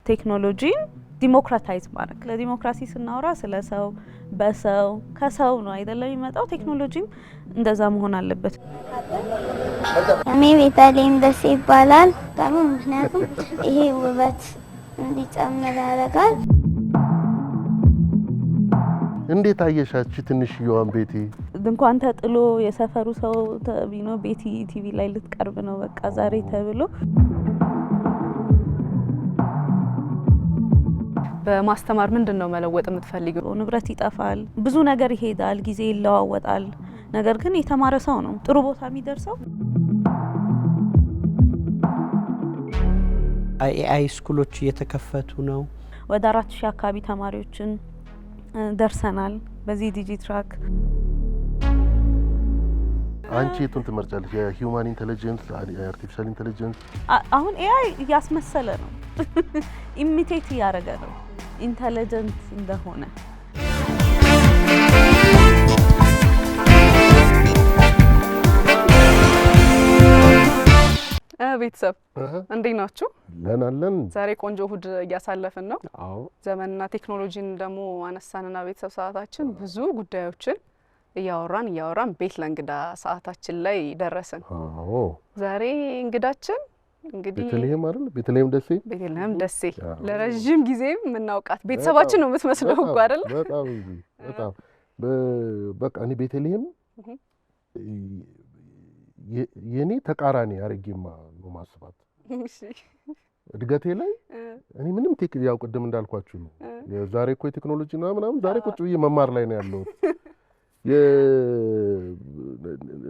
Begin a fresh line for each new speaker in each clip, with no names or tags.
ቴክኖሎጂን ዲሞክራታይዝ ማድረግ ለዲሞክራሲ ስናወራ ስለ ሰው በሰው ከሰው ነው አይደለም የሚመጣው ቴክኖሎጂም እንደዛ መሆን አለበት
እኔ ቤተልሔም ደሴ ይባላል ደግሞ ምክንያቱም ይሄ ውበት እንዲጨምር ያደርጋል
እንዴት አየሻች ትንሽዬዋን ቤቲ
እንኳን ተጥሎ የሰፈሩ ሰው ተቢኖ ቤቲ ቲቪ ላይ ልትቀርብ ነው በቃ ዛሬ ተብሎ
በማስተማር ምንድነው መለወጥ የምትፈልጊው
ንብረት ይጠፋል ብዙ ነገር ይሄዳል ጊዜ ይለዋወጣል ነገር ግን የተማረ ሰው ነው ጥሩ ቦታ የሚደርሰው
AI ስኩሎች እየተከፈቱ ነው
ወደ 4000 አካባቢ ተማሪዎችን ደርሰናል በዚህ ዲጂትራክ
አንቺ የቱን ትመርጫለሽ የሂውማን ኢንተለጀንስ አርቲፊሻል ኢንተለጀንስ
አሁን AI ያስመሰለ ነው ኢሚቴት ያደረገ ነው ኢንተለጀንት እንደሆነ
ቤተሰብ እንዴት ናችሁ
ለናለን
ዛሬ ቆንጆ እሁድ እያሳለፍን ነው
አዎ
ዘመንና ቴክኖሎጂን ደግሞ አነሳንና ቤተሰብ ሰዓታችን ብዙ ጉዳዮችን እያወራን ቤት ለእንግዳ ሰዓታችን ላይ ደረስን
አዎ
ዛሬ እንግዳችን እንግዲህ
ቤተልሔም አይደል ቤተልሔም ደሴ
ለረጅም ጊዜ ምናውቃት ቤተሰባችን ነው የምትመስለው እኮ አይደል
በጣም በቃ እኔ ቤተልሔም የኔ ተቃራኒ አርጌማ ነው ማስባት
እሺ
እድገቴ ላይ እኔ ምንም ያው ቅድም እንዳልኳችሁ ነው የዛሬ እኮ ቴክኖሎጂ ምናምን ዛሬ ቁጭ ብዬ መማር ላይ ነው ያለው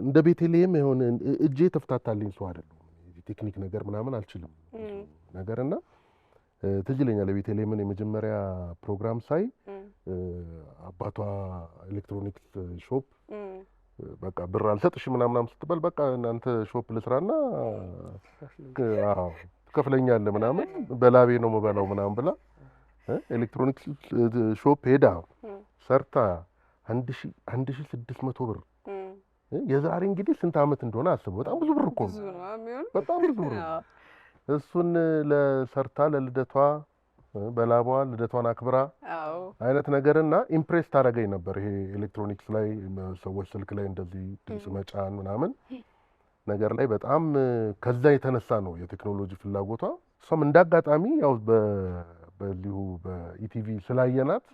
እንደ ቤተልሔም የሆነ እጄ ተፍታታልኝ ሰው አይደለም ቴክኒክ ነገር ምናምን አልችልም ነገርና ትጅለኛል ቤተልሔምን የመጀመሪያ ፕሮግራም ሳይ አባቷ ኤሌክትሮኒክስ ሾፕ በቃ ብር አልሰጥሽ ምናምን ስትባል በቃ እናንተ ሾፕ ልስራና ትከፍለኛለህ ምናምን በላቤ ነው መበላው ምናምን ብላ ኤሌክትሮኒክስ ሾፕ ሄዳ ሰርታ 1600 ብር የዛሬ እንግዲህ ስንት አመት እንደሆነ አስቡ በጣም ብዙ ብር እኮ ነው በጣም ብዙ ብር እሱን ለሰርታ ለልደቷ በላቧ ልደቷን አክብራ አይነት ነገርና ኢምፕሬስ ታደርገኝ ነበር ይሄ ኤሌክትሮኒክስ ላይ ሰዎች ስልክ ላይ እንደዚህ ድምጽ መጫን ምናምን ነገር ላይ በጣም ከዛ የተነሳ ነው የቴክኖሎጂ ፍላጎቷ እሷም እንዳጋጣሚ ያው በሊሁ በኢቲቪ ስላየናት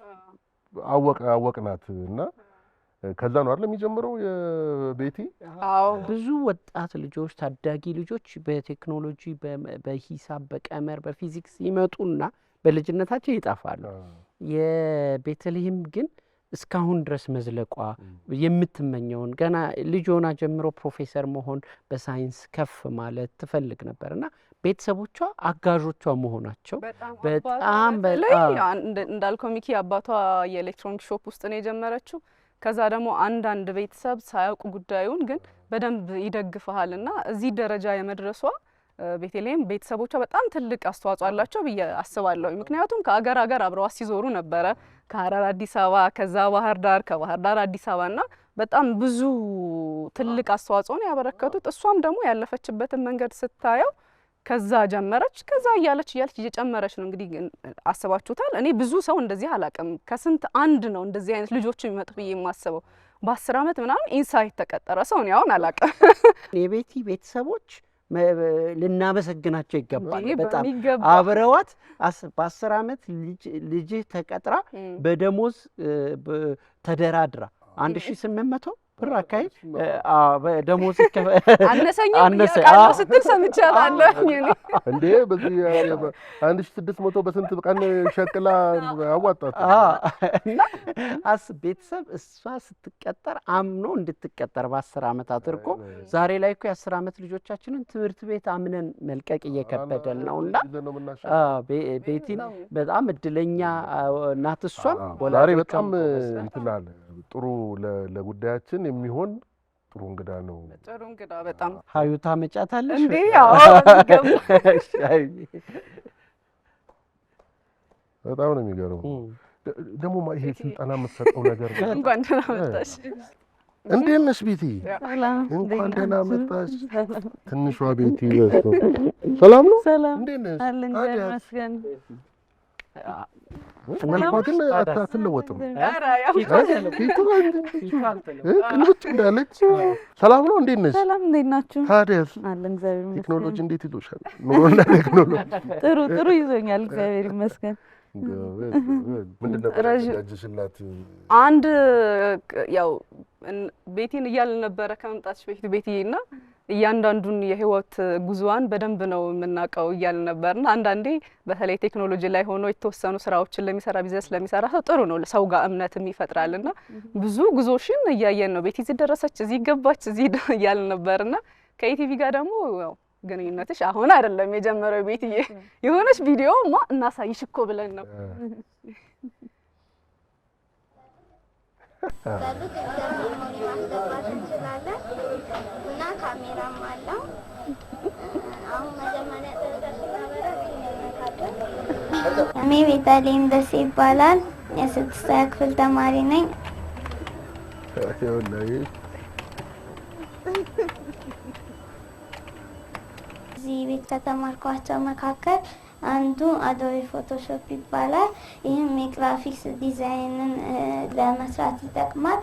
አወቅናት እና ከዛ ነው አይደል የሚጀምረው የቤቲ
አዎ ብዙ ወጣት ልጆች ታዳጊ ልጆች በቴክኖሎጂ በሂሳብ በቀመር በፊዚክስ ይመጡና በልጅነታቸው ይጣፋሉ የቤተልሔም ግን እስካሁን ድረስ መዝለቋ የምትመኘውን ገና ልጅ ሆና ጀምሮ ፕሮፌሰር መሆን በሳይንስ ከፍ ማለት ትፈልግ ነበርና ቤተሰቦቿ አጋዦቿ መሆናቸው በጣም
እንዳልከው ሚኪ አባቷ የኤሌክትሮኒክ ሾፕ ውስጥ ነው የጀመረችው ከዛ ደግሞ አንድ ቤተሰብ ሳያውቁ ጉዳዩን ግን በደንብ ይደግፋልና እዚህ ደረጃ የመድረሷ ቤተልሔም ቤተሰቦቿ በጣም ትልቅ አስተዋጽኦ አላቸው ብዬ አስባለሁ ምክንያቱም ከአገር አብረው ሲዞሩ ነበረ ከሐረር አዲስ አበባ ከዛ ባህር ዳር ከባህር ዳር አዲስ አበባና በጣም ብዙ ትልቅ አስተዋጽኦ ነው ያበረከቱት እሷም ደግሞ ያለፈችበትን መንገድ ስታየው ከዛ ጀመረች ከዛ እያለች እየጨመረች ነው እንግዲህ አስባችሁታል እኔ ብዙ ሰው እንደዚህ አላቀም ከስንት አንድ ነው እንደዚህ አይነት ልጆች የሚመጡ ብዬ የማስበው በ10 አመት ምናምን ኢንሳይት ተቀጠረ ሰው ነው ያውን አላቀም
የቤቲ ቤተሰቦች ልናመሰግናቸው ይገባል በጣም አብረዋት በ10 አመት ልጅ ተቀጥራ በደሞዝ ተደራድራ 1800 ብር አካይ በደሞዝ
አነሰኝ ያቃለው ስትል ሰምቻለሁ
እንዴ በዚህ 1600 በስንት ቀን ሸቅላ አዋጣት
ቤተሰብ እሷ ስትቀጠር አምኖ እንድትቀጠር በ10 አመት አድርጎ ዛሬ ላይ እኮ የ10 አመት ልጆቻችንን ትምህርት ቤት አምነን መልቀቅ እየከበደን ነውና ቤቲ በጣም እድለኛ ናት እሷም
ዛሬ በጣም እንትናል ጥሩ ለጉዳያችን የሚሆን ጥሩ እንግዳ ነው
ጥሩ እንግዳ በጣም
ሀዩታ መጫታለሽ
እንዴ ያው
በጣም ነው የሚገርመው ደግሞ ይሄ ስልጣና የምትሰጠው ነገር
እንኳን ደህና መጣሽ
እንዴት ነሽ ቤቲ እንኳን ደህና መጣሽ ትንሿ ቤቲ ሰላም ነው
ሰላም
እንዴት ነሽ
አለን ይመስገን
መልኳ ግን አትለወጥም። ቅልብጭ እንዳለች። ሰላም ነው? እንዴት ነሽ?
ሰላም፣ እንዴት ናችሁ?
ታዲያስ
አለን እግዚአብሔር ይመስገን።
ቴክኖሎጂ እንዴት ይዞሻል? ኑሮና ቴክኖሎጂ
ጥሩ ይዞኛል እግዚአብሔር ይመስገን።
ምንድን ነበር ያዘጋጀሽላት?
አንድ ያው ቤቲን እያልን ነበረ ከመምጣትሽ በፊት ቤቲና እያንዳንዱን የህይወት ጉዟን በደንብ ነው የምናውቀው እያልን ነበርና አንዳንዴ በተለይ ቴክኖሎጂ ላይ ሆኖ የተወሰኑ ስራዎችን ለሚሰራ ቢዝነስ ለሚሰራ ሰው ጥሩ ነው፣ ሰው ጋር እምነትም ይፈጥራልና ብዙ ጉዞሽን እያየን ነው። ቤቲ እዚህ ደረሰች፣ እዚህ ገባች፣ እዚህ እያልን ነበርና ከኢቲቪ ጋር ደግሞ ያው ግንኙነትሽ አሁን አይደለም የጀመረው ቤትዬ፣ የሆነች ቪዲዮማ እናሳይሽ እኮ ብለን ነው።
እና ካሜራም አለው። አሁን መጀመሪያ እኔ ቤተልሔም ደሴ ይባላል። የ6ኛ ክፍል ተማሪ ነኝ። እዚህ ቤት ከተማርኳቸው መካከል አንዱ አዶቤ ፎቶሾፕ ይባላል። ይህም የግራፊክስ ዲዛይንን ለመስራት ይጠቅማል።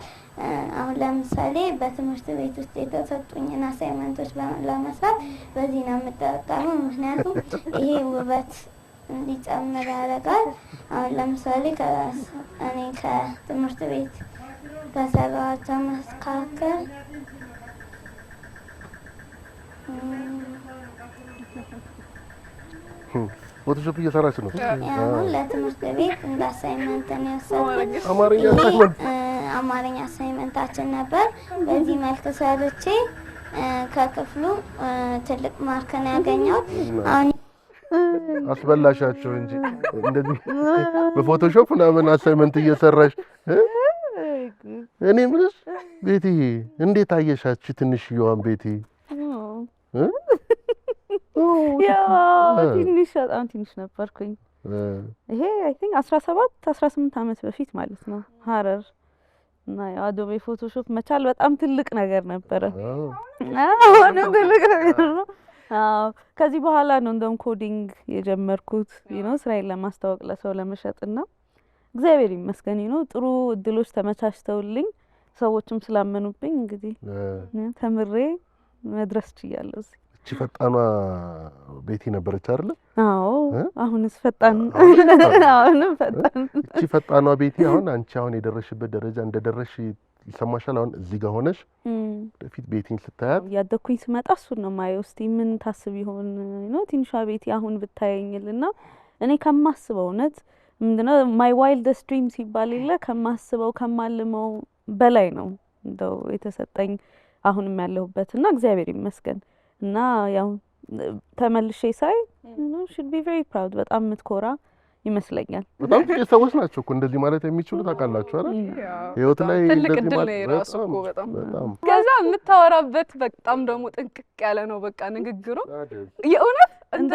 አሁን ለምሳሌ በትምህርት ቤት ውስጥ የተሰጡኝን አሳይመንቶች ለመስራት በዚህ ነው የምጠቀመው። ምክንያቱም ይሄ ውበት እንዲጨምር ያደርጋል። አሁን ለምሳሌ እኔ ከትምህርት ቤት ከሰራኋቸው መካከል
ፎቶሾፕ እየሰራች ነው።
አሁን ለትምህርት ቤት እንደ አሳይመንት ነው የወሰድኩት። አማርኛ አሳይመንታችን ነበር። በዚህ መልክ ሰርቼ ከክፍሉ ትልቅ ማርክ ነው ያገኘሁት። አሁን
አስበላሻቸው እንጂ እንደዚህ በፎቶሾፕ ምናምን አሳይመንት እየሰራሽ። እኔ ምንስ ቤቲ እንዴት አየሻች ትንሽዬዋን ቤቲ?
ያው ትንሽ በጣም ትንሽ ነበርኩኝ። ይሄ አይ ቲንክ 18 ዓመት በፊት ማለት ነው። ሀረር እና ያው አዶቤ ፎቶሾፕ መቻል በጣም ትልቅ ነገር ነበረ። አሁን ትልቅ ነገር ነው። ከዚህ በኋላ ነው እንደውም ኮዲንግ የጀመርኩት ስራዬን ለማስተዋወቅ ለሰው ለመሸጥና እግዚአብሔር ይመስገን ጥሩ እድሎች ተመቻችተውልኝ ሰዎችም ስላመኑብኝ እንግዲህ ተምሬ መድረስ ችያለሁ።
እቺ ፈጣኗ ቤቲ ነበረች አይደል?
አዎ፣ አሁንስ ፈጣን
እቺ ፈጣኗ ቤቲ አሁን አንቺ አሁን የደረሽበት ደረጃ እንደደረሽ ይሰማሻል? አሁን እዚህ ጋር ሆነሽ ወደፊት ቤቲን ስታያት
ያደኩኝ ስመጣ እሱን ነው የማየው። እስቲ ምን ታስብ ይሆን ትንሿ ቤቲ አሁን ብታየኝልና እኔ ከማስበው እውነት ምንድነው ማይ ዋይልደስት ድሪም ሲባል የለ ከማስበው ከማልመው በላይ ነው እንደው የተሰጠኝ አሁንም ያለሁበትና እግዚአብሔር ይመስገን። እና ያው ተመልሼ ሳይ should be very proud በጣም ምትኮራ ይመስለኛል።
በጣም ጥቂት ሰዎች ናቸው እኮ እንደዚህ ማለት የሚችሉ ታውቃላችሁ አይደል? ህይወት ላይ
እንደዚህ ማለት በጣም ከዛ የምታወራበት በጣም ደግሞ ጥንቅቅ ያለ ነው። በቃ ንግግሩ የእውነት
እንደ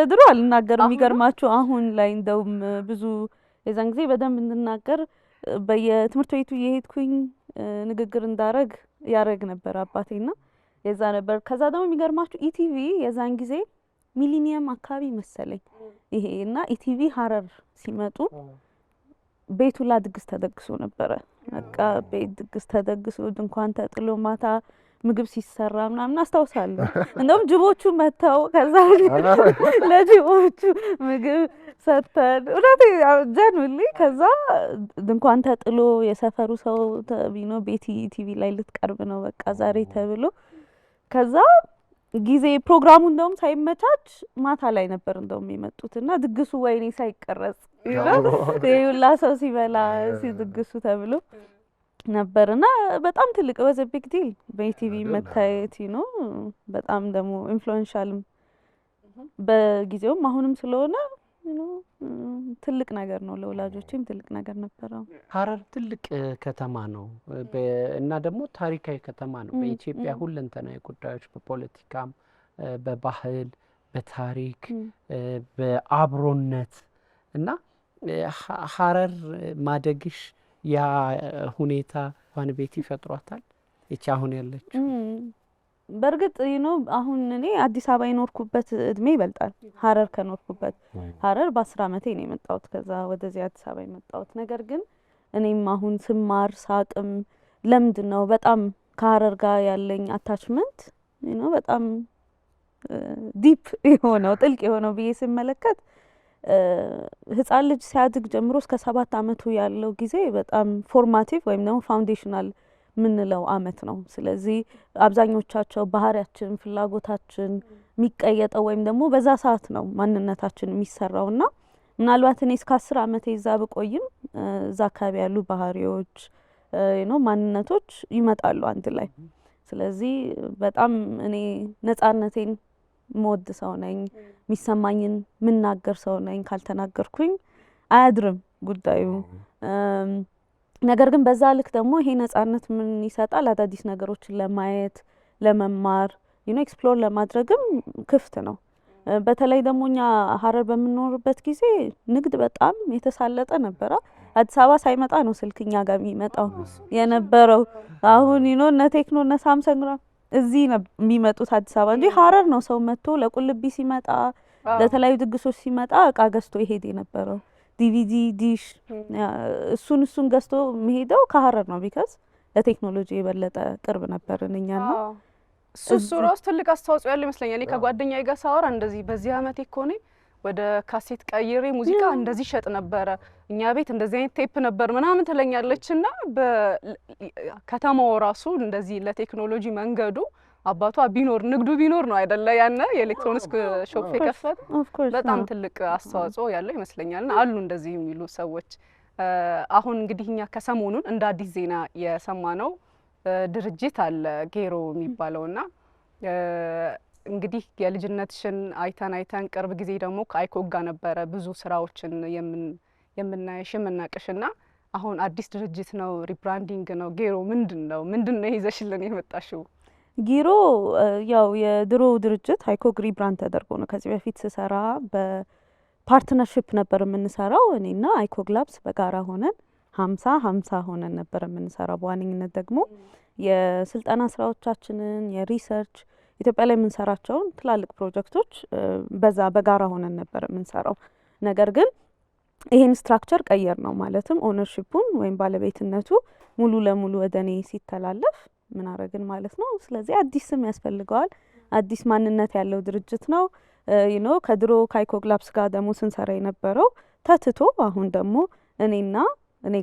ድሮ አልናገርም የሚገርማችሁ አሁን ላይ እንደውም ብዙ የዛን ጊዜ በደንብ እንድናገር በየትምህርት ቤቱ እየሄድኩኝ ንግግር እንዳረግ ያረግ ነበር አባቴና የዛ ነበር። ከዛ ደግሞ የሚገርማችሁ ኢቲቪ የዛን ጊዜ ሚሊኒየም አካባቢ መሰለኝ ይሄ እና ኢቲቪ ሀረር ሲመጡ ቤቱ ላ ድግስ ተደግሶ ነበረ። በቃ ቤት ድግስ ተደግሶ ድንኳን ተጥሎ ማታ ምግብ ሲሰራ ምናምን አስታውሳለሁ። እንደውም ጅቦቹ መተው ከዛ ለጅቦቹ ምግብ ሰተን እውነት ጀንውሊ ከዛ ድንኳን ተጥሎ የሰፈሩ ሰው ቤቲ ቲቪ ላይ ልትቀርብ ነው በቃ ዛሬ ተብሎ ከዛ ጊዜ ፕሮግራሙ እንደውም ሳይመቻች ማታ ላይ ነበር እንደውም የመጡትና ድግሱ ወይኔ ሳይቀረጽ ይሁላ ሰው ሲበላ ሲድግሱ ተብሎ ነበርና በጣም ትልቅ ወዘ ቢግ ዲል በኢቲቪ መታየት በጣም ደግሞ ኢንፍሉዌንሻልም በጊዜውም አሁንም ስለሆነ ትልቅ ነገር ነው። ለወላጆችም ትልቅ ነገር ነበር።
ሀረር ትልቅ ከተማ ነው እና ደግሞ ታሪካዊ ከተማ ነው። በኢትዮጵያ ሁለንተናዊ ጉዳዮች በፖለቲካም፣ በባህል፣ በታሪክ፣ በአብሮነት እና ሀረር ማደግሽ ያ ሁኔታ ዋን ቤት ይፈጥሯታል። እቺ አሁን ያለችው
በርግጥ አሁን እኔ አዲስ አበባ የኖርኩበት እድሜ ይበልጣል ሀረር ከኖርኩበት። ሀረር በ10 ዓመቴ ነው የመጣሁት ከዛ ወደዚህ አዲስ አበባ የመጣሁት። ነገር ግን እኔም አሁን ስማር ሳቅም ለምንድን ነው በጣም ከሀረር ጋር ያለኝ አታችመንት በጣም ዲፕ የሆነው ጥልቅ የሆነው ብዬ ስመለከት ህፃን ልጅ ሲያድግ ጀምሮ እስከ 7 ዓመቱ ያለው ጊዜ በጣም ፎርማቲቭ ወይም ደግሞ ፋውንዴሽናል ምንለው አመት ነው። ስለዚህ አብዛኞቻቸው ባህሪያችን ፍላጎታችን የሚቀየጠው ወይም ደግሞ በዛ ሰዓት ነው ማንነታችን የሚሰራውና ምናልባት እኔ እስከ 10 ዓመቴ እዛ ብቆይም እዛ አካባቢ ያሉ ባህሪዎች ማንነቶች ይመጣሉ አንድ ላይ። ስለዚህ በጣም እኔ ነጻነቴን ሞድ ሰው ነኝ፣ የሚሰማኝን ምናገር ሰው ነኝ። ካልተናገርኩኝ አያድርም ጉዳዩ። ነገር ግን በዛ ልክ ደግሞ ይሄ ነጻነት ምን ይሰጣል? አዳዲስ ነገሮችን ለማየት ለመማር ኤክስፕሎር ለማድረግም ክፍት ነው። በተለይ ደግሞ እኛ ሀረር በምንኖርበት ጊዜ ንግድ በጣም የተሳለጠ ነበረ። አዲስ አበባ ሳይመጣ ነው ስልክ እኛ ጋር የሚመጣው የነበረው። አሁን እነ ቴክኖ እነ ሳምሰንግ እዚህ የሚመጡት አዲስ አበባ እንጂ ሀረር ነው ሰው መጥቶ ለቁልቢ ሲመጣ ለተለያዩ ድግሶች ሲመጣ እቃ ገዝቶ ይሄድ የነበረው። ዲቪዲ ዲሽ እሱን ገዝቶ የሚሄደው ከሀረር ነው። ቢካዝ ለቴክኖሎጂ የበለጠ ቅርብ ነበርን እኛና
እሱ ራሱ ትልቅ አስተዋጽኦ ያለው ይመስለኛል። እኔ ከጓደኛዬ ጋር ሳወራ እንደዚህ በዚህ አመት እኮ ነው ወደ ካሴት ቀይሬ ሙዚቃ እንደዚህ ሸጥ ነበረ እኛ ቤት እንደዚህ አይነት ቴፕ ነበር ምናምን ትለኛለችና በከተማው ራሱ እንደዚህ ለቴክኖሎጂ መንገዱ አባቷ ቢኖር ንግዱ ቢኖር ነው አይደለ ያነ የኤሌክትሮኒክስ ሾፕ የከፈተ በጣም ትልቅ አስተዋጽኦ ያለው ይመስለኛልና አሉ እንደዚህ የሚሉ ሰዎች። አሁን እንግዲህ እኛ ከሰሞኑን እንደ አዲስ ዜና የሰማነው ድርጅት አለ ጌሮ የሚባለውና እንግዲህ የልጅነትሽን አይተን ቅርብ ጊዜ ደግሞ ከአይኮግ ጋር ነበረ ብዙ ስራዎችን የምናይሽ የምናቅሽና አሁን አዲስ ድርጅት ነው፣ ሪብራንዲንግ ነው። ጌሮ ምንድነው ይዘሽልን የመጣሽው?
ጌሮ ያው የድሮ ድርጅት አይኮግ ሪብራንድ ተደርጎ ነው። ከዚህ በፊት ስሰራ በፓርትነርሺፕ ነበር የምንሰራው እኔና አይኮግ ላብስ በጋራ ሆነን 50 ሆነን ነበር የምንሰራው። በዋነኝነት ደግሞ የስልጠና ስራዎቻችንን የሪሰርች ኢትዮጵያ ላይ የምንሰራቸውን ትላልቅ ፕሮጀክቶች በዛ በጋራ ሆነን ነበር የምንሰራው። ነገር ግን ይሄን ስትራክቸር ቀየር ነው ማለትም ኦነርሺፑን ወይም ባለቤትነቱ ሙሉ ለሙሉ ወደኔ ሲተላለፍ ምን አረግን ማለት ነው። ስለዚህ አዲስ ስም ያስፈልገዋል። አዲስ ማንነት ያለው ድርጅት ነው። ከድሮ ከአይኮግ ላብስ ጋር ደግሞ ስንሰራ የነበረው ተትቶ አሁን ደግሞ እኔ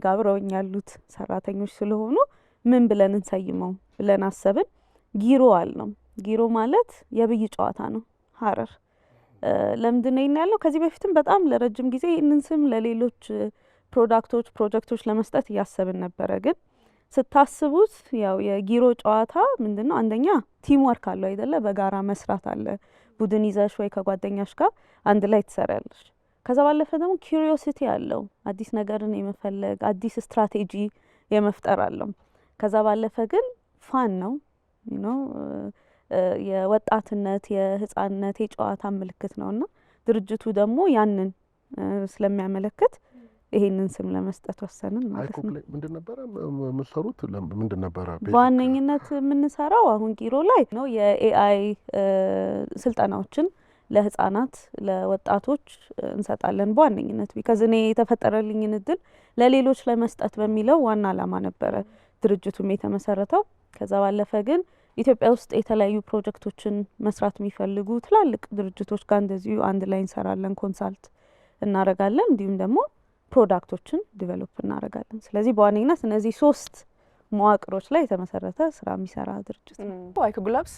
ጋር አብረውኝ ያሉት ሰራተኞች ስለሆኑ ምን ብለን እንሰይመው ብለን አሰብን። ጊሮ አልነው። ጊሮ ማለት የብይ ጨዋታ ነው ሀረር። ለምንድን ነው ያለው? ከዚህ በፊትም በጣም ለረጅም ጊዜ ይህንን ስም ለሌሎች ፕሮጀክቶች ለመስጠት እያሰብን ነበረ። ግን ስታስቡት ያው የጊሮ ጨዋታ ምንድነው? አንደኛ ቲም ወርክ አለው አይደለ? በጋራ መስራት አለ። ቡድን ይዘሽ ወይ ከጓደኛሽ ጋር አንድ ላይ ትሰራለሽ። ከዛ ባለፈ ደግሞ ኪዩሪዮሲቲ አለው። አዲስ ነገርን የመፈለግ አዲስ ስትራቴጂ የመፍጠር አለው። ከዛ ባለፈ ግን ፋን ነው የወጣትነት የህፃንነት የጨዋታ ምልክት ነውና ድርጅቱ ደግሞ ያንን ስለሚያመለክት ይሄንን ስም ለመስጠት ወሰንን ማለት ነው።
ምንድን ነበረ የምትሰሩት? ምንድን ነበረ
በዋነኝነት የምንሰራው? አሁን ጊሮ ላይ ነው የኤአይ ስልጠናዎችን ለህፃናት ለወጣቶች እንሰጣለን በዋነኝነት። ቢካዝ እኔ የተፈጠረልኝን እድል ለሌሎች ለመስጠት በሚለው ዋና አላማ ነበረ ድርጅቱም የተመሰረተው። ከዛ ባለፈ ግን ኢትዮጵያ ውስጥ የተለያዩ ፕሮጀክቶችን መስራት የሚፈልጉ ትላልቅ ድርጅቶች ጋር እንደዚሁ አንድ ላይ እንሰራለን፣ ኮንሳልት እናረጋለን፣ እንዲሁም ደግሞ ፕሮዳክቶችን ዲቨሎፕ እናረጋለን። ስለዚህ በዋነኝነት እነዚህ 3 መዋቅሮች ላይ የተመሰረተ ስራ የሚሰራ ድርጅት ነው።
አይኮግ ላብስ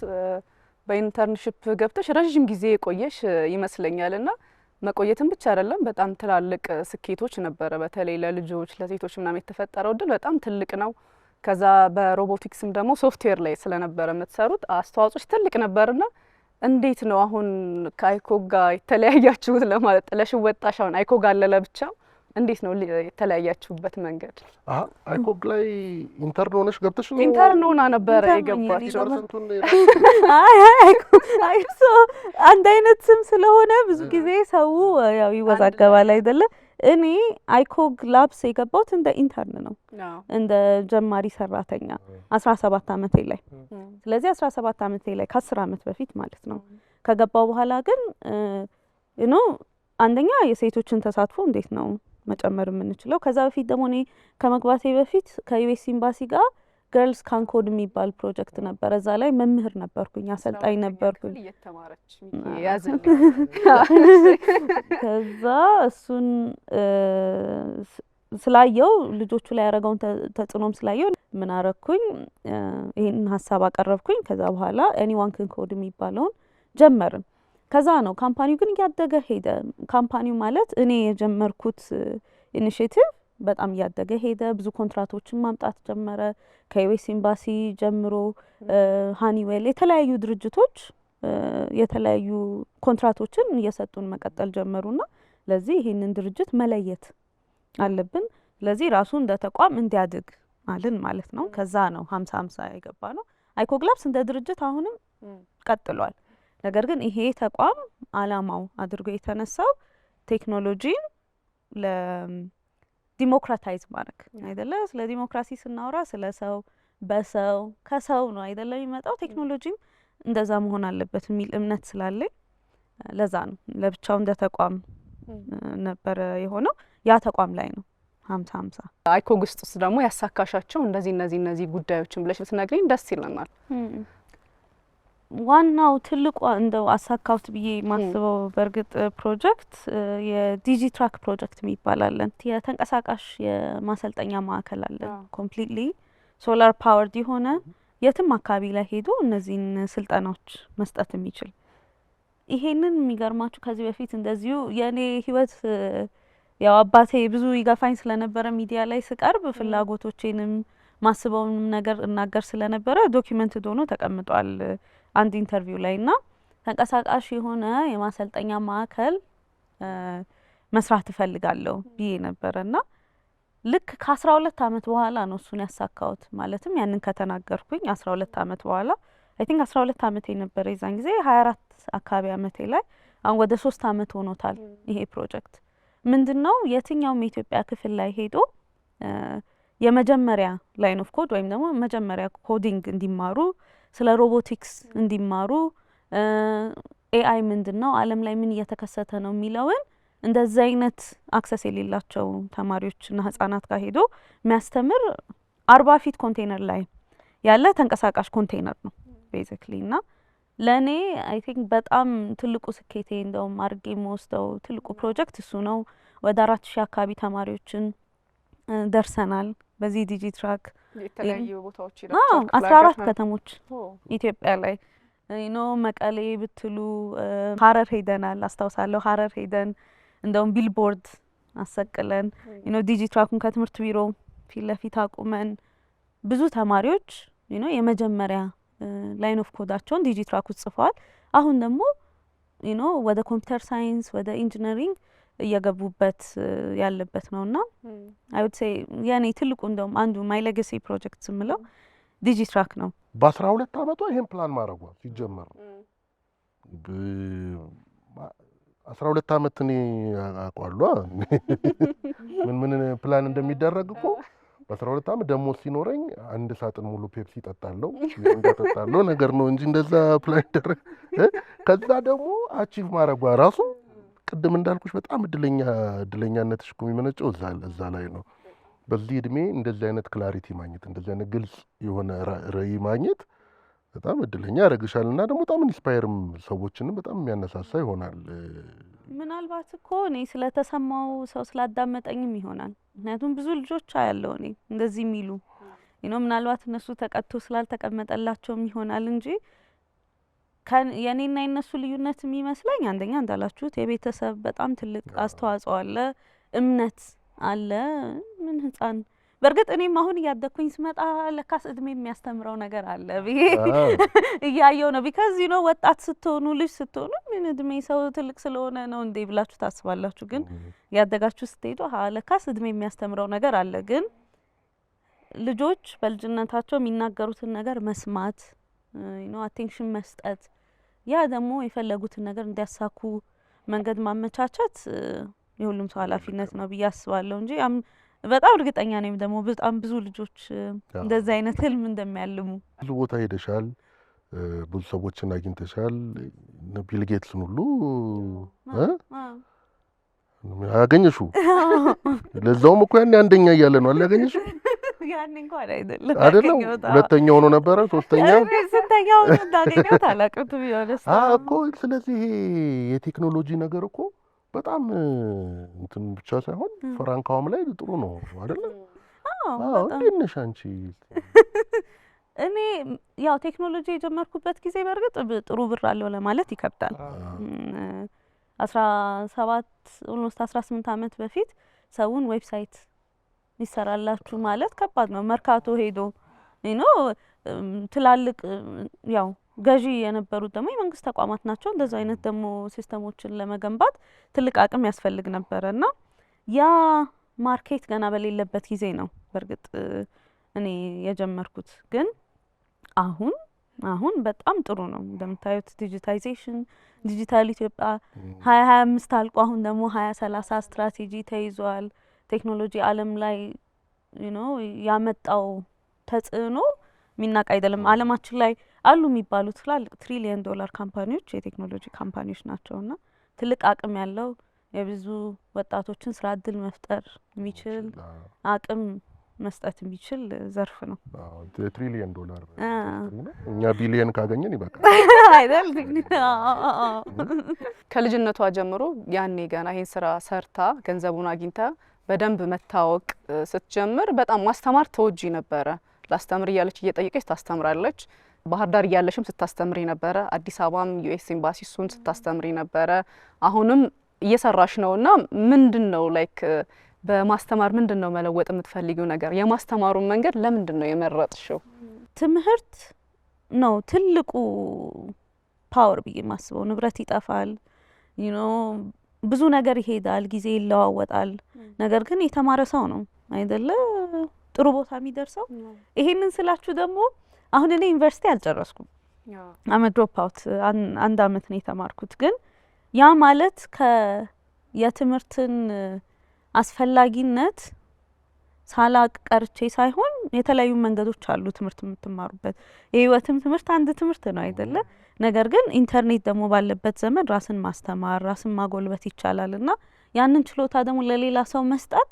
በኢንተርንሺፕ ገብተሽ ረጅም ጊዜ የቆየሽ ይመስለኛልና መቆየትን ብቻ አይደለም በጣም ትላልቅ ስኬቶች ነበረ። በተለይ ለልጆች ለሴቶች ምናምን የተፈጠረው እድል በጣም ትልቅ ነው። ከዛ በሮቦቲክስም ደግሞ ሶፍትዌር ላይ ስለነበረ የምትሰሩት አስተዋጽኦች ትልቅ ነበርና እንዴት ነው አሁን ከአይኮግ ጋር የተለያያችሁት ለማለት ጥለሽ ወጣሽ? አሁን አይኮግ አለ ለብቻው እንዴት ነው የተለያያችሁበት መንገድ?
አይኮግ ላይ ኢንተርን ሆነሽ ገብተሽ ነው?
ኢንተርን ሆና ነበር የገባችው።
አይ አንድ አይነት ስም ስለሆነ ብዙ ጊዜ ሰው ያው ይወዛገባል አይደለ? እኔ አይኮግ ላብስ የገባሁት እንደ ኢንተርን ነው፣ እንደ ጀማሪ ሰራተኛ 17 ዓመቴ ላይ። ስለዚህ 17 ዓመቴ ላይ ከ10 ዓመት በፊት ማለት ነው። ከገባው በኋላ ግን አንደኛ የሴቶችን ተሳትፎ እንዴት ነው መጨመር የምንችለው? ከዛ በፊት ደግሞ እኔ ከመግባቴ በፊት ከዩኤስ ኤምባሲ ጋር ገርልስ ካን ኮድ የሚባል ፕሮጀክት ነበረ። እዛ ላይ መምህር ነበርኩኝ፣ አሰልጣኝ ነበርኩኝ። ከዛ እሱን ስላየው ልጆቹ ላይ ያደረገውን ተጽዕኖም ስላየው ምን አረኩኝ? ይሄንን ሀሳብ አቀረብኩኝ። ከዛ በኋላ ኤኒዋን ካን ኮድ የሚባለውን ጀመርን። ከዛ ነው ካምፓኒው ግን እያደገ ሄደ። ካምፓኒው ማለት እኔ የጀመርኩት ኢኒሼቲቭ በጣም እያደገ ሄደ። ብዙ ኮንትራቶችን ማምጣት ጀመረ። ከዩኤስ ኤምባሲ ጀምሮ ሃኒዌል፣ የተለያዩ ድርጅቶች የተለያዩ ኮንትራቶችን እየሰጡን መቀጠል ጀመሩና ለዚህ ይሄንን ድርጅት መለየት አለብን፣ ስለዚህ ራሱ እንደ ተቋም እንዲያድግ አልን ማለት ነው። ከዛ ነው 50-50 የገባ ነው። አይኮግ ላብስ እንደ ድርጅት አሁንም ቀጥሏል። ነገር ግን ይሄ ተቋም አላማው አድርጎ የተነሳው ቴክኖሎጂን ለዲሞክራታይዝ ማድረግ አይደለ? ስለ ዲሞክራሲ ስናወራ ስለ ሰው በሰው ከሰው ነው አይደለ የሚመጣው። ቴክኖሎጂም እንደዛ መሆን አለበት የሚል እምነት ስላለኝ ለዛ ነው ለብቻው እንደ ተቋም ነበር የሆነው። ያ ተቋም ላይ ነው 50-50።
አይኮግ ውስጥ ደግሞ ያሳካሻቸው እነዚህ ጉዳዮችን ብለሽ ብትነግሪኝ ደስ ይለናል።
ዋናው ትልቁ እንደው አሳካውት ብዬ ማስበው በእርግጥ ፕሮጀክት የዲጂትራክ ፕሮጀክት የሚባላለን የተንቀሳቃሽ የማሰልጠኛ ማዕከል አለን። ኮምፕሊትሊ ሶላር ፓወርድ የሆነ የትም አካባቢ ላይ ሄዶ እነዚህን ስልጠናዎች መስጠት የሚችል። ይሄንን የሚገርማችሁ ከዚህ በፊት እንደዚሁ የኔ ህይወት ያው አባቴ ብዙ ይገፋኝ ስለነበረ ሚዲያ ላይ ስቀርብ ፍላጎቶቼንም ማስበውንም ነገር እናገር ስለነበረ ዶክመንትድ ሆኖ ተቀምጧል አንድ ኢንተርቪው ላይ እና ተንቀሳቃሽ የሆነ የማሰልጠኛ ማዕከል መስራት እፈልጋለሁ ብዬ ነበርና ልክ ከ12 ዓመት በኋላ ነው እሱን ያሳካሁት። ማለትም ያንን ከተናገርኩኝ 12 ዓመት በኋላ አይ ቲንክ 12 ዓመቴ ነበር የዛን ጊዜ 24 አካባቢ ዓመቴ ላይ አሁን ወደ 3 ዓመት ሆኖታል። ይሄ ፕሮጀክት ምንድነው የትኛውም የኢትዮጵያ ክፍል ላይ ሄዶ የመጀመሪያ ላይን ኦፍ ኮድ ወይም ደግሞ መጀመሪያ ኮዲንግ እንዲማሩ፣ ስለ ሮቦቲክስ እንዲማሩ፣ ኤአይ ምንድነው ዓለም ላይ ምን እየተከሰተ ነው የሚለውን እንደዚህ አይነት አክሰስ የሌላቸው ተማሪዎችና ህጻናት ጋር ሄዶ የሚያስተምር 40 ፊት ኮንቴነር ላይ ያለ ተንቀሳቃሽ ኮንቴነር ነው ቤዚክሊ። እና ለኔ አይ ቲንክ በጣም ትልቁ ስኬቴ እንደውም አድርጌ የምወስደው ትልቁ ፕሮጀክት እሱ ነው። ወደ 4000 አካባቢ ተማሪዎችን ደርሰናል በዚህ ዲጂትራክ።
የተለያዩ ቦታዎች ይራቻው
14 ከተሞች ኢትዮጵያ ላይ መቀሌ ብትሉ ሀረር ሄደናል። አስታውሳለሁ ሀረር ሄደን እንደውም ቢልቦርድ አሰቅለን ዲጂትራኩን ከትምህርት ቢሮ ፊት ለፊት አቁመን ብዙ ተማሪዎች የመጀመሪያ ላይን ኦፍ ኮዳቸውን ዲጂትራክ ውስጥ ጽፈዋል። አሁን ደግሞ ወደ ኮምፒውተር ሳይንስ ወደ ኢንጂነሪንግ እየገቡበት ያለበት ነውና አይ ውድ ሴ ያኔ ትልቁ እንደውም አንዱ ማይ ሌጋሲ ፕሮጀክት ስምለው ዲጂትራክ ነው።
በ12 ዓመቷ ይሄን ፕላን ማድረጓ ሲጀመር 12 ዓመት እኔ አውቃለሁ ምን ፕላን እንደሚደረግ እኮ። በ12 ዓመት ደግሞ ሲኖረኝ አንድ ሳጥን ሙሉ ፔፕሲ ጠጣለሁ እንደጠጣለሁ ነገር ነው እንጂ እንደዛ ፕላን ይደረግ። ከዛ ደግሞ አቺቭ ማድረጓ ራሱ ቅድም እንዳልኩሽ በጣም እድለኛነትሽ እኮ የሚመነጨው እዛ ላይ ነው። በዚህ እድሜ እንደዚህ አይነት ክላሪቲ ማግኘት፣ እንደዚህ አይነት ግልጽ የሆነ ራዕይ ማግኘት በጣም እድለኛ ያደርግሻልና ደግሞ በጣም ኢንስፓየርም ሰዎችንም በጣም የሚያነሳሳ ይሆናል።
ምናልባት እኮ እኔ ስለተሰማው ሰው ስላዳመጠኝም ይሆናል። ምክንያቱም ብዙ ልጆች አያለው እኔ እንደዚህ የሚሉ ምናልባት እነሱ ተቀጥቶ ስላልተቀመጠላቸውም ይሆናል እንጂ የኔና የነሱ ልዩነት የሚመስለኝ አንደኛ እንዳላችሁት የቤተሰብ በጣም ትልቅ አስተዋጽኦ አለ፣ እምነት አለ። ምን ህፃን በርግጥ እኔም አሁን እያደኩኝ ስመጣ ለካስ እድሜ የሚያስተምረው ነገር አለ ብዬ እያየው ነው። ቢካዝ ዩ ኖ ወጣት ስትሆኑ ልጅ ስትሆኑ ምን እድሜ ሰው ትልቅ ስለሆነ ነው እንዴ ብላችሁ ታስባላችሁ። ግን ያደጋችሁ ስትሄዱ ለካስ እድሜ የሚያስተምረው ነገር አለ። ግን ልጆች በልጅነታቸው የሚናገሩትን ነገር መስማት አቴንሽን መስጠት ያ ደግሞ የፈለጉትን ነገር እንዲያሳኩ መንገድ ማመቻቸት የሁሉም ሰው ኃላፊነት ነው ብዬ አስባለሁ እንጂ በጣም እርግጠኛ ነኝ ደግሞ በጣም ብዙ ልጆች እንደዛ አይነት ህልም እንደሚያልሙ።
ብዙ ቦታ ሄደሻል፣ ብዙ ሰዎችን አግኝተሻል። ቢል ጌትስን ሁሉ አገኘሽው? ለዛውም እኮ ያኔ አንደኛ እያለ ነው አለ ያገኘሽው?
ያኔ እንኳን አይደለም
ሁለተኛ ሆኖ ነበረ፣ ሶስተኛ
ስንተኛው እንዳገኘው ታላቅቱ ቢሆንስ
እኮ። ስለዚህ ይሄ የቴክኖሎጂ ነገር እኮ በጣም እንትን ብቻ ሳይሆን ፍራንካውም ላይ ጥሩ ነው አይደለ? እንዴት ነሽ አንቺ?
እኔ ያው ቴክኖሎጂ የጀመርኩበት ጊዜ በእርግጥ ጥሩ ብር አለው ለማለት ይከብዳል። 17 ኦልሞስት 18 ዓመት በፊት ሰውን ዌብሳይት ይሰራላችሁ ማለት ከባድ ነው። መርካቶ ሄዶ ትላልቅ ያው ገዢ የነበሩት ደግሞ የመንግስት ተቋማት ናቸው። እንደዛ አይነት ደግሞ ሲስተሞችን ለመገንባት ትልቅ አቅም ያስፈልግ ነበረና ያ ማርኬት ገና በሌለበት ጊዜ ነው በእርግጥ እኔ የጀመርኩት። ግን አሁን በጣም ጥሩ ነው። እንደምታዩት ዲጂታይዜሽን ዲጂታል ኢትዮጵያ 2025 አልቆ አሁን ደግሞ 2030 ስትራቴጂ ተይዟል። ቴክኖሎጂ ዓለም ላይ ያመጣው ተጽዕኖ የሚናቅ አይደለም። ዓለማችን ላይ አሉ የሚባሉ ትላልቅ $1 ትሪሊየን ካምፓኒዎች የቴክኖሎጂ ካምፓኒዎች ናቸውና ትልቅ አቅም ያለው የብዙ ወጣቶችን ስራ እድል መፍጠር የሚችል አቅም መስጠት የሚችል ዘርፍ ነው።
$1 ትሪሊየን እኛ ቢሊየን ካገኘን ይበቃል
አይደል?
ከልጅነቷ ጀምሮ ያኔ ገና ይሄን ስራ ሰርታ ገንዘቡን አግኝታ በደንብ መታወቅ ስትጀምር በጣም ማስተማር ተወጂ ነበረ። ላስተምር እያለች እየጠየቀች ታስተምራለች። ባህር ዳር እያለሽም ስታስተምሪ ነበረ። አዲስ አበባም ዩኤስ ኤምባሲ እሱን ስታስተምሪ ነበረ። አሁንም እየሰራሽ ነውና ምንድነው ላይክ በማስተማር ምንድነው መለወጥ የምትፈልጊው ነገር? የማስተማሩን መንገድ ለምንድነው የመረጥሽው?
ትምህርት ነው ትልቁ ፓወር ብዬ ማስበው። ንብረት ይጠፋል፣ ብዙ ነገር ይሄዳል፣ ጊዜ ይለዋወጣል። ነገር ግን የተማረ ሰው ነው አይደለ ጥሩ ቦታ የሚደርሰው። ይሄንን ስላችሁ ደግሞ አሁን እኔ ዩኒቨርሲቲ አልጨረስኩም። ድሮፕ አውት አንድ አመት ነው የተማርኩት። ግን ያ ማለት የትምህርትን አስፈላጊነት ሳላቅ ቀርቼ ሳይሆን የተለያዩ መንገዶች አሉ ትምህርት የምትማሩበት። የህይወትም ትምህርት አንድ ትምህርት ነው አይደለ? ነገር ግን ኢንተርኔት ደግሞ ባለበት ዘመን ራስን ማስተማር ራስን ማጎልበት ይቻላልና ያንን ችሎታ ደግሞ ለሌላ ሰው መስጠት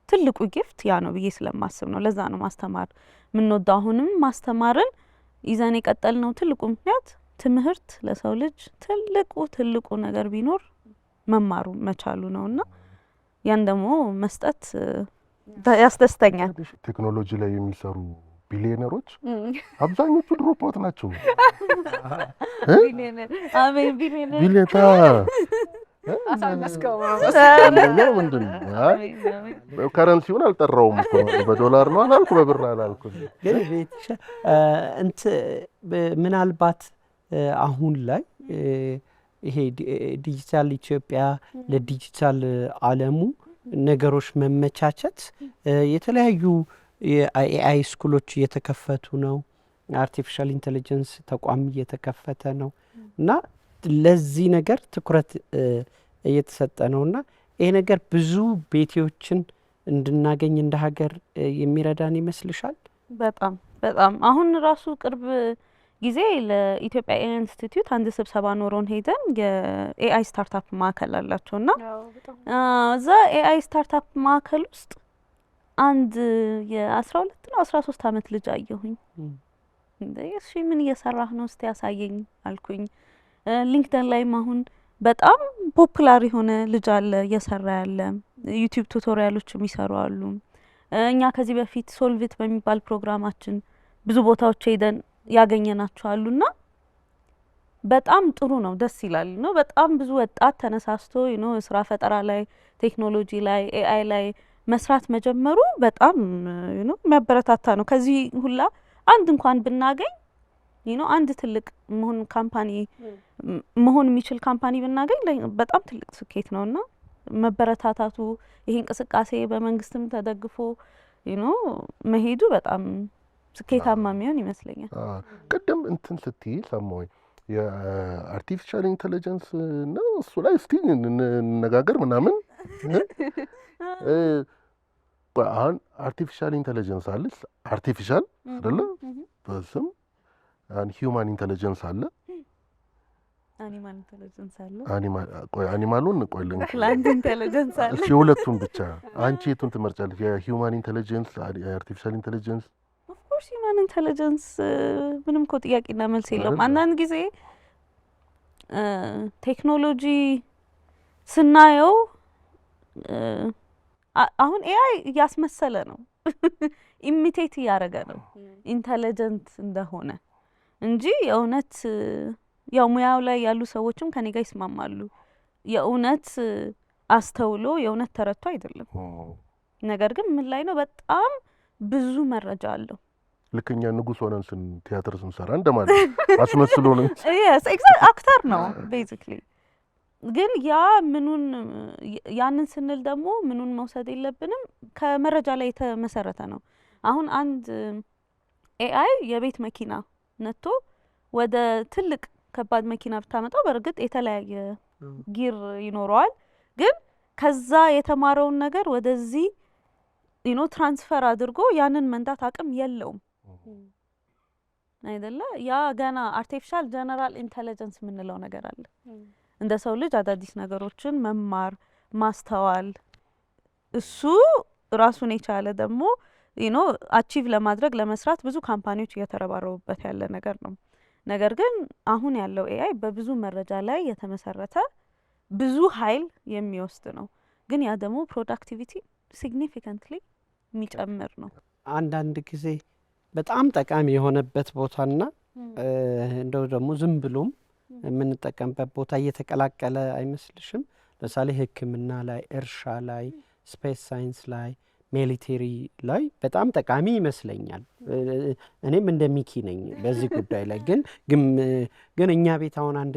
ትልቁ ጊፍት ያ ነው ብዬ ስለማስብ ነው። ለዛ ነው ማስተማር የምንወደው። አሁንም ማስተማርን ይዘን የቀጠልነው ትልቁ ምክንያት ትምህርት ለሰው ልጅ ትልቁ ነገር ቢኖር መማሩ መቻሉ ነውና ያን ደግሞ መስጠት ያስደስተኛል።
ቴክኖሎጂ ላይ የሚሰሩ ቢሊየነሮች አብዛኞቹ ድሮፕ አውት ናቸው። ቢሊየነር
አሳነስከው
ምንድን ነው? ከረንሲውን አልጠራውም እኮ በዶላር ነው አላልኩ በብር አላልኩ።
ግን ምናልባት አሁን ላይ ይሄ ዲጂታል ኢትዮጵያ ለዲጂታል ዓለሙ ነገሮች መመቻቸት የተለያዩ የኤአይ ስኩሎች እየተከፈቱ ነው። አርቲፊሻል ኢንተለጀንስ ተቋም እየተከፈተ ነው እና ለዚህ ነገር ትኩረት እየተሰጠ ነውና ይሄ ነገር ብዙ ቤቴዎችን እንድናገኝ እንደ ሀገር የሚረዳን ይመስልሻል?
በጣም አሁን ራሱ ቅርብ ጊዜ ለኢትዮጵያ ኤአይ ኢንስቲትዩት አንድ ስብሰባ ኖሮን ሄደን የኤአይ ስታርታፕ ማዕከል አላቸውና እዛ ኤአይ ስታርታፕ ማዕከል ውስጥ አንድ የ12 ነው 13 አመት ልጅ አየሁኝ። እሺ ምን እየሰራህ ነው እስቲ ያሳየኝ አልኩኝ። ሊንክድን ላይም አሁን በጣም ፖፑላር የሆነ ልጅ አለ እየሰራ ያለ ዩቲዩብ ቱቶሪያሎች የሚሰሩ አሉ። እኛ ከዚህ በፊት ሶልቪት በሚባል ፕሮግራማችን ብዙ ቦታዎች ሄደን ያገኘናቸው አሉና በጣም ጥሩ ነው፣ ደስ ይላል ነው። በጣም ብዙ ወጣት ተነሳስቶ ስራ ፈጠራ ላይ ቴክኖሎጂ ላይ ኤአይ ላይ መስራት መጀመሩ በጣም የሚያበረታታ ነው። ከዚህ ሁላ አንድ እንኳን ብናገኝ አንድ ትልቅ ካምፓኒ መሆን የሚችል ካምፓኒ ብናገኝ በጣም ትልቅ ስኬት ነውና መበረታታቱ ይሄ እንቅስቃሴ በመንግስትም ተደግፎ መሄዱ በጣም ስኬታማ የሚሆን ይመስለኛል።
ቅድም እንትን ስትይ ሰማሁኝ የአርቲፊሻል ኢንተለጀንስ ነው እሱ ላይ እስቲ እንነጋገር ምናምን። አሁን አርቲፊሻል ኢንተለጀንስ አለ አርቲፊሻል አይደለ በስም ሂውማን ኢንተለጀንስ አለ
አኒማል ኢንተለጀንስ አለ
አኒማሉን ቆይ
ፕላንት ኢንተለጀንስ አለ
እሺ ሁለቱም ብቻ አንቺ የቱን ትመርጫለሽ የሂውማን ኢንተለጀንስ የአርቲፊሻል ኢንተለጀንስ
ኦፍ ኮርስ ሂውማን ኢንተለጀንስ ምንም እኮ ጥያቄና መልስ የለውም አንዳንድ ጊዜ ቴክኖሎጂ ስናየው አሁን ኤአይ እያስመሰለ ነው ኢሚቴት እያደረገ ነው ኢንተለጀንት እንደሆነ እንጂ የእውነት ያው ሙያው ላይ ያሉ ሰዎችም ከኔ ጋር ይስማማሉ የእውነት አስተውሎ የእውነት ተረድቶ አይደለም። ነገር ግን ምን ላይ ነው በጣም ብዙ መረጃ አለው።
ልክኛ ንጉስ ሆነን ቲያትር ስንሰራ እንደማለት አስመስሎ ነው
yes exactly አክተር ነው ቤዚክሊ። ግን ያ ምኑን ያንን ስንል ደግሞ ምኑን መውሰድ የለብንም ከመረጃ ላይ የተመሰረተ ነው። አሁን አንድ ኤአይ የቤት መኪና ነጥቶ ወደ ትልቅ ከባድ መኪና ብታመጣው በርግጥ የተለያየ ጊር ይኖረዋል። ግን ከዛ የተማረውን ነገር ወደዚህ ትራንስፈር አድርጎ ያንን መንዳት አቅም የለውም አይደለ? ያ ገና አርቲፊሻል ጀነራል ኢንተለጀንስ የምንለው ነገር አለ። እንደ ሰው ልጅ አዳዲስ ነገሮችን መማር ማስተዋል እሱ ራሱን የቻለ ደግሞ አቺቭ ለማድረግ ለመስራት ብዙ ካምፓኒዎች እየተረባረቡበት ያለ ነገር ነው። ነገር ግን አሁን ያለው ኤአይ በብዙ መረጃ ላይ የተመሰረተ ብዙ ኃይል የሚወስድ ነው። ግን ያ ደግሞ ፕሮዳክቲቪቲ ሲግኒፊካንትሊ የሚጨምር ነው።
አንዳንድ ጊዜ በጣም ጠቃሚ የሆነበት ቦታና እንደው ደግሞ ዝም ብሎም የምንጠቀምበት ቦታ እየተቀላቀለ አይመስልሽም? ለምሳሌ ሕክምና ላይ፣ እርሻ ላይ፣ ስፔስ ሳይንስ ላይ፣ ሚሊቴሪ ላይ በጣም ጠቃሚ ይመስለኛል። እኔም እንደ ሚኪ ነኝ በዚህ ጉዳይ ላይ። ግን እኛ ቤት አሁን አንድ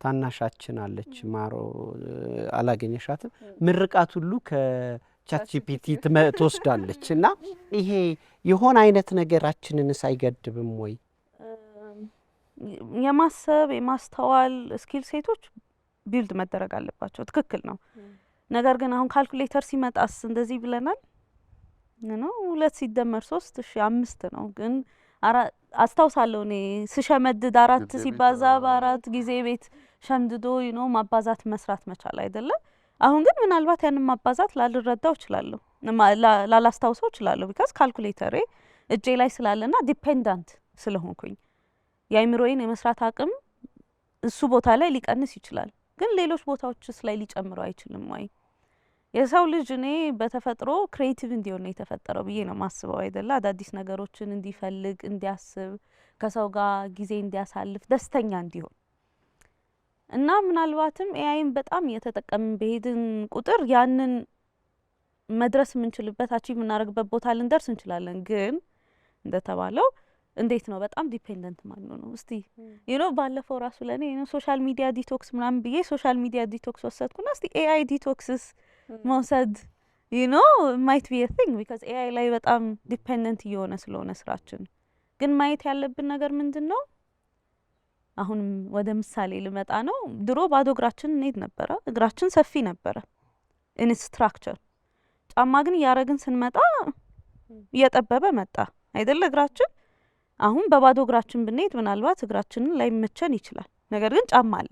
ታናሻችን አለች ማሮ አላገኘሻትም? ምርቃት ሁሉ ከቻትጂፒቲ ትወስዳለች። እና ይሄ የሆነ አይነት ነገራችንንስ አይገድብም ወይ?
የማሰብ የማስተዋል ስኪል ሴቶች ቢልድ መደረግ አለባቸው። ትክክል ነው። ነገር ግን አሁን ካልኩሌተር ሲመጣስ እንደዚህ ብለናል ነው 2 ሲደመር 3 እሺ 5 ነው። ግን አስታውሳለሁ እኔ ስሸመድድ 4 ሲባዛ በ4 ጊዜ ቤት ሸምድዶ ማባዛት መስራት መቻል አይደለ? አሁን ግን ምናልባት ያንን ማባዛት ላልረዳው እችላለሁ ላላስታውሰው እችላለሁ ቢካዝ ካልኩሌተሬ እጄ ላይ ስላለና ዲፔንዳንት ስለሆንኩኝ የአይምሮዬን የመስራት አቅም እሱ ቦታ ላይ ሊቀንስ ይችላል። ግን ሌሎች ቦታዎችስ ላይ ሊጨምረው አይችልም ወይ? የሰው ልጅ እኔ በተፈጥሮ ክሬቲቭ እንዲሆን ነው የተፈጠረው ብዬ ነው ማስበው አይደለ? አዳዲስ ነገሮችን እንዲፈልግ እንዲያስብ ከሰው ጋር ጊዜ እንዲያሳልፍ ደስተኛ እንዲሆን እና ምናልባትም ኤአይን በጣም እየተጠቀምን በሄድን ቁጥር ያንን መድረስ የምንችልበት አቺቭ የምናደርግበት ቦታ ልንደርስ እንችላለን። ግን እንደተባለው እንዴት ነው በጣም ዲፔንደንት ማለት ነው። እስቲ ባለፈው ራሱ ለኔ ሶሻል ሚዲያ ዲቶክስ ምናምን ብዬ ሶሻል ሚዲያ ዲቶክስ ወሰድኩና እስቲ ኤአይ ዲቶክስስ መውሰድ ማይት ቢ a thing because ኤአይ ላይ በጣም ዲፔንደንት እየሆነ ስለሆነ ስራችን። ግን ማየት ያለብን ነገር ምንድነው? አሁን ወደ ምሳሌ ልመጣ ነው። ድሮ ባዶ እግራችን እንሄድ ነበረ። እግራችን ሰፊ ነበረ ኢንስትራክቸር። ጫማ ግን ያረግን ስንመጣ እየጠበበ መጣ አይደለ እግራችን። አሁን በባዶ እግራችን ብንሄድ ምናልባት እግራችንን ላይመቸን ይችላል። ነገር ግን ጫማ አለ።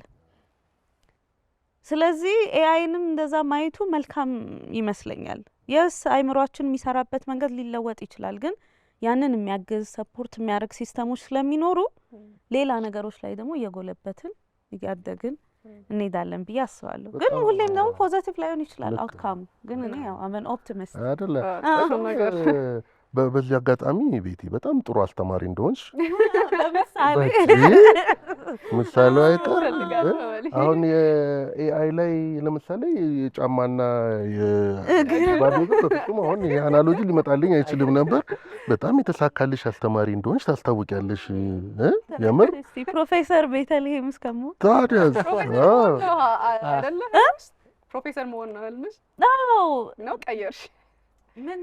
ስለዚህ ኤአይንም እንደዛ ማየቱ መልካም ይመስለኛል። የስ አይምሮአችን የሚሰራበት መንገድ ሊለወጥ ይችላል። ግን ያንን የሚያግዝ ሰፖርት የሚያደርግ ሲስተሞች ስለሚኖሩ ሌላ ነገሮች ላይ ደግሞ እየጎለበትን እያደግን እንሄዳለን ብዬ አስባለሁ። ግን ሁሌም ደግሞ ፖዚቲቭ ላይሆን ይችላል አውትካም። ግን እኔ ያው አመን ኦፕቲሚስት
አይደለ በዚህ አጋጣሚ ቤቲ በጣም ጥሩ አስተማሪ እንደሆንሽ
ለምሳሌ
ምሳሌው አይቀር አሁን የኤአይ ላይ ለምሳሌ የጫማና የባዶ እግር በፍጹም አሁን የአናሎጂ ሊመጣልኝ አይችልም ነበር። በጣም የተሳካልሽ አስተማሪ እንደሆንሽ ታስታውቂያለሽ። የምር
ፕሮፌሰር ቤተልሔም እስከምሆን
ታዲያ
አይደለ ፕሮፌሰር መሆን ነው ህልምሽ? ነው ቀየርሽ?
ምን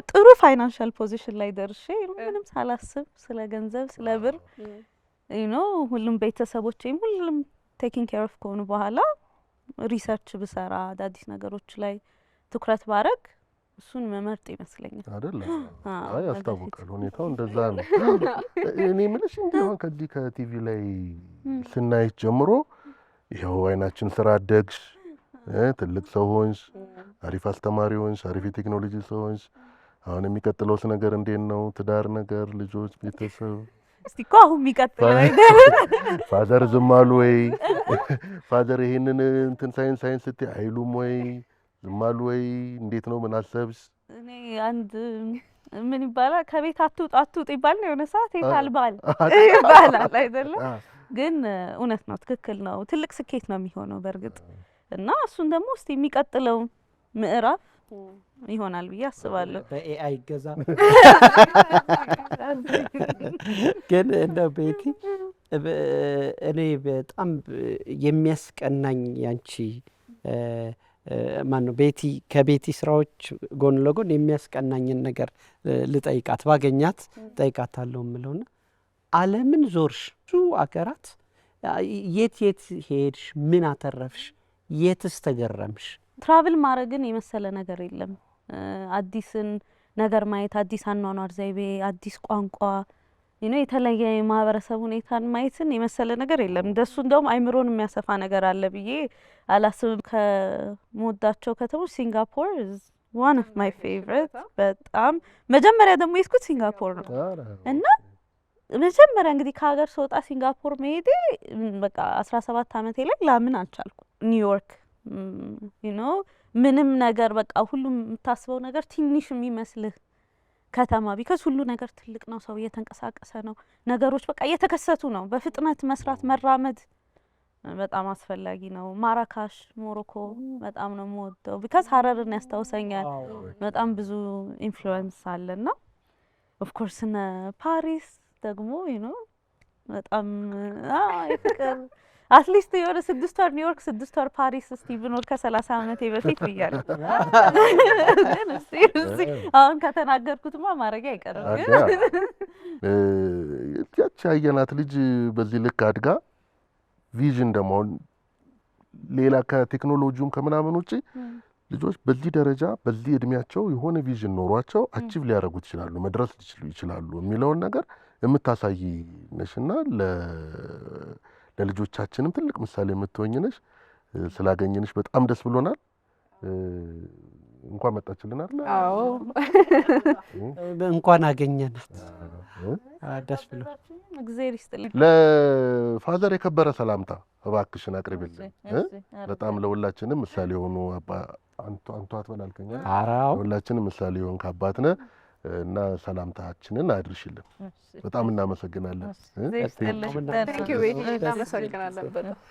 ጥሩ ፋይናንሻል ፖዚሽን ላይ ደርሼ ምንም ሳላስብ ስለ ገንዘብ ስለ ብር ሁሉም ቤተሰቦቼም ሁሉም ቴኪንግ ኬር ኦፍ ከሆኑ በኋላ ሪሰርች ብሰራ አዳዲስ ነገሮች ላይ ትኩረት ባረግ እሱን መመርጥ ይመስለኛል።
አይደል? አይ ያስታውቃል ሁኔታው እንደዛ ነው። እኔ ምንሽ እንዲሆን ከዚህ ከቲቪ ላይ ስናይት ጀምሮ ይሄው አይናችን ስራ አደግሽ፣ ትልቅ ሰው ሆንሽ፣ አሪፍ አስተማሪ ሆንሽ፣ አሪፍ የቴክኖሎጂ ሰው ሆንሽ። አሁን የሚቀጥለውስ ነገር እንዴት ነው? ትዳር ነገር፣ ልጆች፣ ቤተሰብ?
እስቲ እኮ አሁን የሚቀጥለው አይደል?
ፋዘር ዝም አሉ ወይ? ፋዘር ይሄንን እንትን ሳይንስ ስትይ አይሉም ወይ? ዝም አሉ ወይ? እንዴት ነው? ምን አሰብሽ?
እኔ አንድ ምን ይባላል ከቤት አትውጡ ይባል ነው የሆነ ሰዓት ይታልባል ይባላል አይደለ? ግን እውነት ነው፣ ትክክል ነው። ትልቅ ስኬት ነው የሚሆነው በእርግጥ እና እሱን ደግሞ እስቲ የሚቀጥለው ምዕራፍ ይሆናል ብዬ አስባለሁ።
በኤአይ ገዛ ግን እንደ ቤቲ እኔ በጣም የሚያስቀናኝ ያንቺ ማነው ቤቲ ከቤቲ ስራዎች ጎን ለጎን የሚያስቀናኝን ነገር ልጠይቃት ባገኛት ጠይቃታለሁ የምለውና ዓለምን ዞርሽ፣ ብዙ አገራት፣ የት ሄድሽ? ምን አተረፍሽ? የትስ ተገረምሽ?
ትራቭል ማድረግን የመሰለ ነገር የለም። አዲስን ነገር ማየት፣ አዲስ አኗኗር ዘይቤ፣ አዲስ ቋንቋ፣ የተለየ የማህበረሰብ ሁኔታን ማየትን የመሰለ ነገር የለም። እንደሱ እንደውም አይምሮን የሚያሰፋ ነገር አለ ብዬ አላስብም። ከመወዳቸው ከተሞች ሲንጋፖር ዋን ኦፍ ማይ ፌቨሪት። በጣም መጀመሪያ ደግሞ የሄድኩት ሲንጋፖር ነው እና መጀመሪያ እንግዲህ ከሀገር ስወጣ ሲንጋፖር መሄዴ በቃ 17 ዓመቴ ላይ ላምን አልቻልኩም። ኒውዮርክ ምንም ነገር በቃ ሁሉም የምታስበው ነገር ትንሽ የሚመስልህ ከተማ ቢካዝ ሁሉ ነገር ትልቅ ነው። ሰው እየተንቀሳቀሰ ነው። ነገሮች በቃ እየተከሰቱ ነው። በፍጥነት መስራት መራመድ በጣም አስፈላጊ ነው። ማራካሽ ሞሮኮ በጣም ነው የምወደው ቢካዝ ሀረርን ያስታውሰኛል። በጣም ብዙ ኢንፍሉዌንስ አለና ኦፍ ኮርስ እነ ፓሪስ ደግሞ በጣም የፍቅር አትሊስት የሆነ 6 ወር ኒውዮርክ 6 ወር ፓሪስ እስቲ ብኖር ከ30 ዓመቴ በፊት ብያለሁ። አሁን ከተናገርኩትማ ማድረግ አይቀርም።
ያቺ ያየናት ልጅ በዚህ ልክ አድጋ ቪዥን ደግሞ ሌላ ከቴክኖሎጂውም ከምናምን ውጪ ልጆች በዚህ ደረጃ በዚህ እድሜያቸው የሆነ ቪዥን ኖሯቸው አቺቭ ሊያደርጉት ይችላሉ፣ መድረስ ይችላሉ የሚለውን ነገር የምታሳይ ነሽና ለልጆቻችንም ትልቅ ምሳሌ የምትሆኝ ነሽ። ስላገኘንሽ በጣም ደስ ብሎናል። እንኳን መጣችልን አይደል?
አዎ
እንኳን አገኘናት። ደስ ብሎ
እግዚአብሔር ይስጥልኝ።
ለፋዘር የከበረ ሰላምታ እባክሽን አቅርቢልን። በጣም ለሁላችንም ምሳሌ የሆኑ አንቱ አትበላልከኝ። ለሁላችንም ምሳሌ የሆን አባት ነህ እና ሰላምታችንን አድርሽልን። በጣም እናመሰግናለን።
እናመሰግናለን።